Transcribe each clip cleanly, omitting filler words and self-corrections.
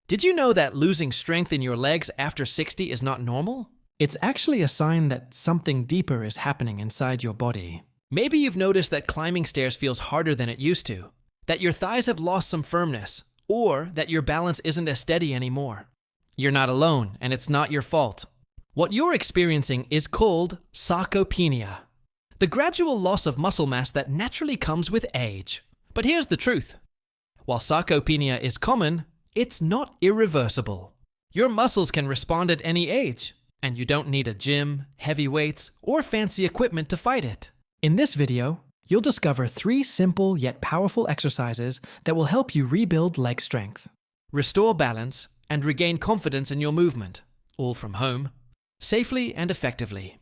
Did you know that losing strength in your legs after 60 is not normal? It's actually a sign that something deeper is happening inside your body. Maybe you've noticed that climbing stairs feels harder than it used to, that your thighs have lost some firmness, or that your balance isn't as steady anymore. You're not alone, and it's not your fault. What you're experiencing is called sarcopenia, the gradual loss of muscle mass that naturally comes with age. But here's the truth. While sarcopenia is common, it's not irreversible. Your muscles can respond at any age, and you don't need a gym, heavy weights, or fancy equipment to fight it. In this video, you'll discover 3 simple yet powerful exercises that will help you rebuild leg strength, restore balance, and regain confidence in your movement, all from home, safely and effectively.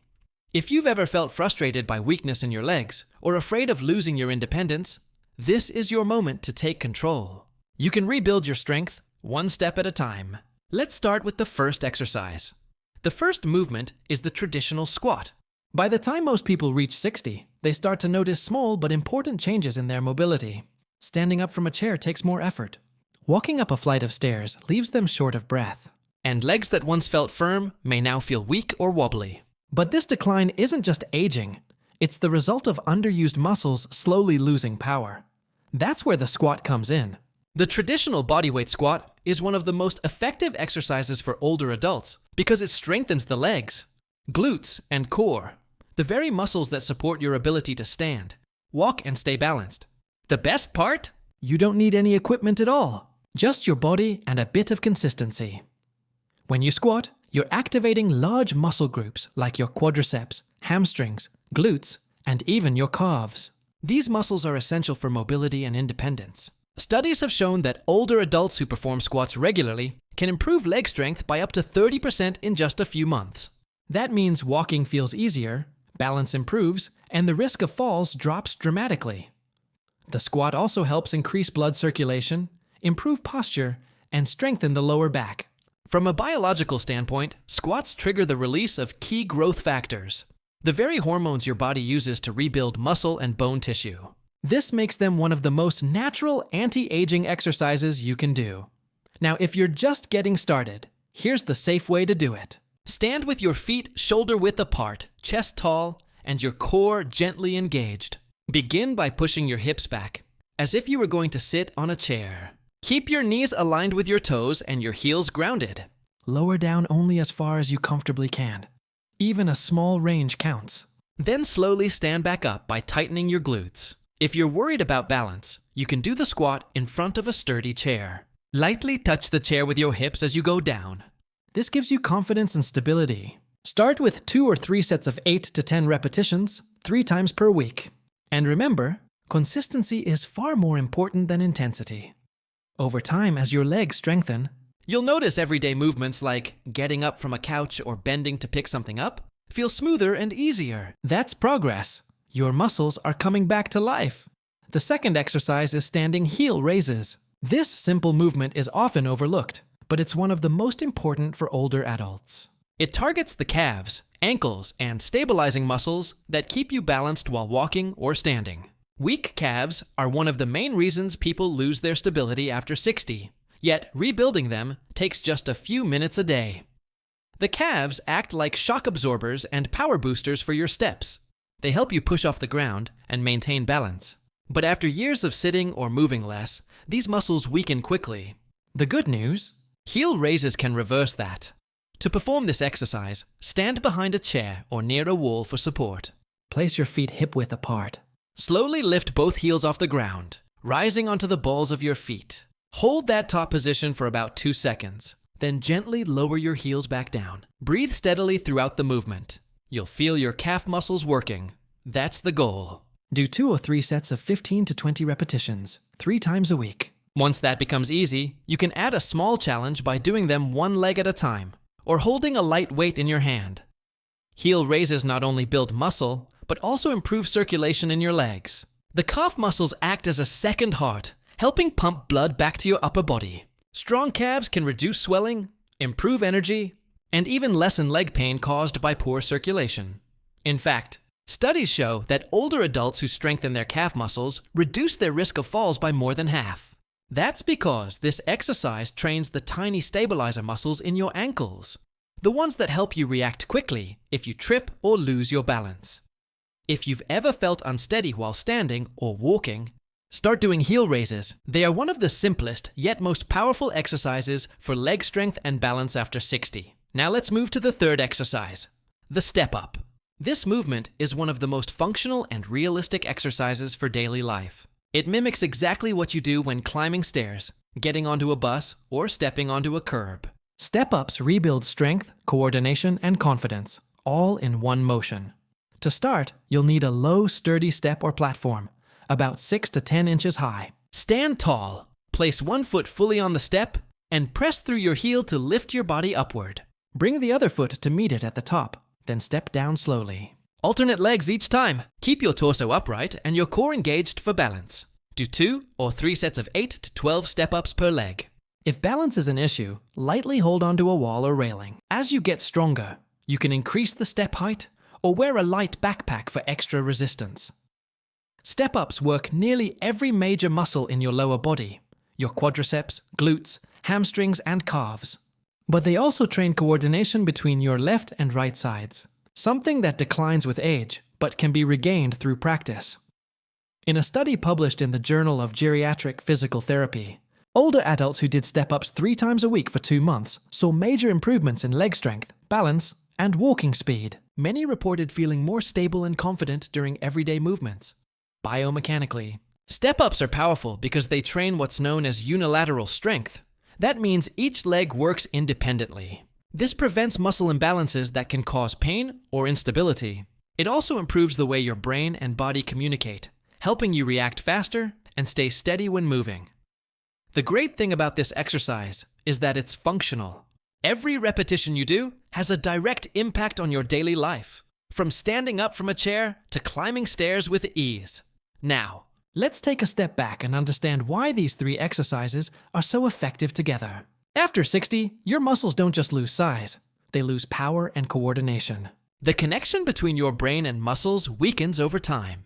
If you've ever felt frustrated by weakness in your legs or afraid of losing your independence, this is your moment to take control. You can rebuild your strength one step at a time. Let's start with the first exercise. The first movement is the traditional squat. By the time most people reach 60, they start to notice small but important changes in their mobility. Standing up from a chair takes more effort. Walking up a flight of stairs leaves them short of breath. And legs that once felt firm may now feel weak or wobbly. But this decline isn't just aging. It's the result of underused muscles slowly losing power. That's where the squat comes in. The traditional bodyweight squat is one of the most effective exercises for older adults because it strengthens the legs, glutes, and core, the very muscles that support your ability to stand, walk, and stay balanced. The best part? You don't need any equipment at all, just your body and a bit of consistency. When you squat, you're activating large muscle groups like your quadriceps, hamstrings, glutes, and even your calves. These muscles are essential for mobility and independence. Studies have shown that older adults who perform squats regularly can improve leg strength by up to 30% in just a few months. That means walking feels easier, balance improves, and the risk of falls drops dramatically. The squat also helps increase blood circulation, improve posture, and strengthen the lower back. From a biological standpoint, squats trigger the release of key growth factors, the very hormones your body uses to rebuild muscle and bone tissue. This makes them one of the most natural anti-aging exercises you can do. Now, if you're just getting started, here's the safe way to do it. Stand with your feet shoulder-width apart, chest tall, and your core gently engaged. Begin by pushing your hips back, as if you were going to sit on a chair. Keep your knees aligned with your toes and your heels grounded. Lower down only as far as you comfortably can. Even a small range counts. Then slowly stand back up by tightening your glutes. If you're worried about balance, you can do the squat in front of a sturdy chair. Lightly touch the chair with your hips as you go down. This gives you confidence and stability. Start with 2 or 3 sets of 8 to 10 repetitions, 3 times per week. And remember, consistency is far more important than intensity. Over time, as your legs strengthen, you'll notice everyday movements like getting up from a couch or bending to pick something up feel smoother and easier. That's progress. Your muscles are coming back to life. The second exercise is standing heel raises. This simple movement is often overlooked, but it's one of the most important for older adults. It targets the calves, ankles, and stabilizing muscles that keep you balanced while walking or standing. Weak calves are one of the main reasons people lose their stability after 60, yet rebuilding them takes just a few minutes a day. The calves act like shock absorbers and power boosters for your steps. They help you push off the ground and maintain balance. But after years of sitting or moving less, these muscles weaken quickly. The good news? Heel raises can reverse that. To perform this exercise, stand behind a chair or near a wall for support. Place your feet hip-width apart. Slowly lift both heels off the ground, rising onto the balls of your feet. Hold that top position for about 2 seconds, then gently lower your heels back down. Breathe steadily throughout the movement. You'll feel your calf muscles working. That's the goal. Do 2 or 3 sets of 15 to 20 repetitions, 3 times a week. Once that becomes easy, you can add a small challenge by doing them one leg at a time, or holding a light weight in your hand. Heel raises not only build muscle, but also improve circulation in your legs. The calf muscles act as a second heart, helping pump blood back to your upper body. Strong calves can reduce swelling, improve energy, and even lessen leg pain caused by poor circulation. In fact, studies show that older adults who strengthen their calf muscles reduce their risk of falls by more than half. That's because this exercise trains the tiny stabilizer muscles in your ankles, the ones that help you react quickly if you trip or lose your balance. If you've ever felt unsteady while standing or walking, start doing heel raises. They are one of the simplest yet most powerful exercises for leg strength and balance after 60. Now let's move to the third exercise, the step up. This movement is one of the most functional and realistic exercises for daily life. It mimics exactly what you do when climbing stairs, getting onto a bus, or stepping onto a curb. Step-ups rebuild strength, coordination, and confidence, all in one motion. To start, you'll need a low, sturdy step or platform, about 6 to 10 inches high. Stand tall, place one foot fully on the step, and press through your heel to lift your body upward. Bring the other foot to meet it at the top, then step down slowly. Alternate legs each time. Keep your torso upright and your core engaged for balance. Do 2 or 3 sets of 8 to 12 step-ups per leg. If balance is an issue, lightly hold onto a wall or railing. As you get stronger, you can increase the step height or wear a light backpack for extra resistance. Step-ups work nearly every major muscle in your lower body, your quadriceps, glutes, hamstrings, and calves. But they also train coordination between your left and right sides, something that declines with age, but can be regained through practice. In a study published in the Journal of Geriatric Physical Therapy, older adults who did step-ups 3 times a week for 2 months saw major improvements in leg strength, balance, and walking speed. Many reported feeling more stable and confident during everyday movements. Biomechanically, step-ups are powerful because they train what's known as unilateral strength. That means each leg works independently. This prevents muscle imbalances that can cause pain or instability. It also improves the way your brain and body communicate, helping you react faster and stay steady when moving. The great thing about this exercise is that it's functional. Every repetition you do has a direct impact on your daily life, from standing up from a chair to climbing stairs with ease. Now, let's take a step back and understand why these 3 exercises are so effective together. After 60, your muscles don't just lose size, they lose power and coordination. The connection between your brain and muscles weakens over time.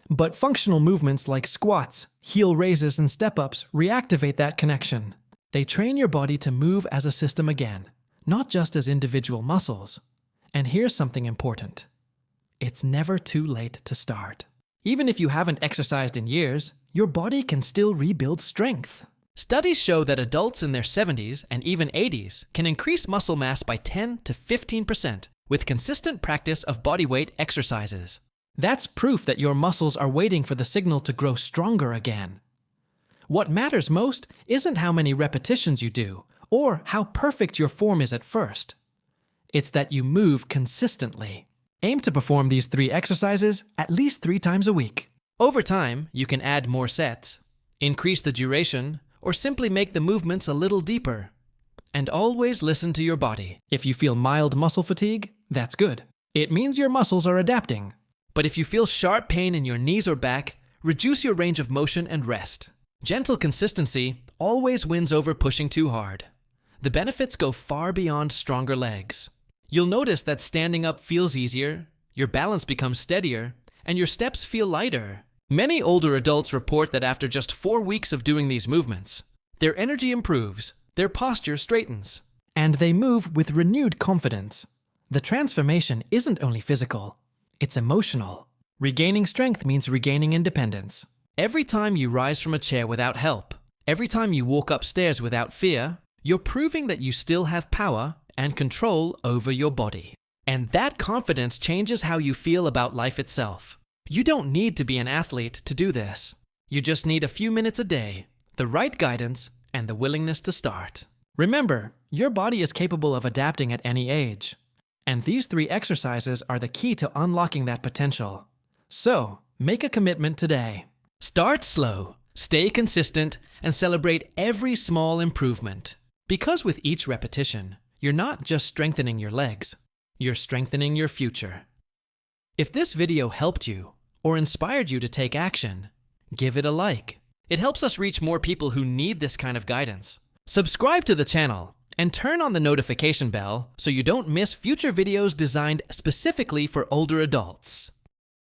But functional movements like squats, heel raises, and step-ups reactivate that connection. They train your body to move as a system again, not just as individual muscles. And here's something important. It's never too late to start. Even if you haven't exercised in years, your body can still rebuild strength. Studies show that adults in their 70s and even 80s can increase muscle mass by 10 to 15% with consistent practice of bodyweight exercises. That's proof that your muscles are waiting for the signal to grow stronger again. What matters most isn't how many repetitions you do or how perfect your form is at first. It's that you move consistently. Aim to perform these 3 exercises at least 3 times a week. Over time, you can add more sets, increase the duration, or simply make the movements a little deeper. And always listen to your body. If you feel mild muscle fatigue, that's good. It means your muscles are adapting. But if you feel sharp pain in your knees or back, reduce your range of motion and rest. Gentle consistency always wins over pushing too hard. The benefits go far beyond stronger legs. You'll notice that standing up feels easier, your balance becomes steadier, and your steps feel lighter. Many older adults report that after just 4 weeks of doing these movements, their energy improves, their posture straightens, and they move with renewed confidence. The transformation isn't only physical, it's emotional. Regaining strength means regaining independence. Every time you rise from a chair without help, every time you walk upstairs without fear, you're proving that you still have power and control over your body. And that confidence changes how you feel about life itself. You don't need to be an athlete to do this. You just need a few minutes a day, the right guidance, and the willingness to start. Remember, your body is capable of adapting at any age. And these 3 exercises are the key to unlocking that potential. So, make a commitment today. Start slow, stay consistent, and celebrate every small improvement. Because with each repetition, you're not just strengthening your legs, you're strengthening your future. If this video helped you or inspired you to take action, give it a like. It helps us reach more people who need this kind of guidance. Subscribe to the channel and turn on the notification bell so you don't miss future videos designed specifically for older adults.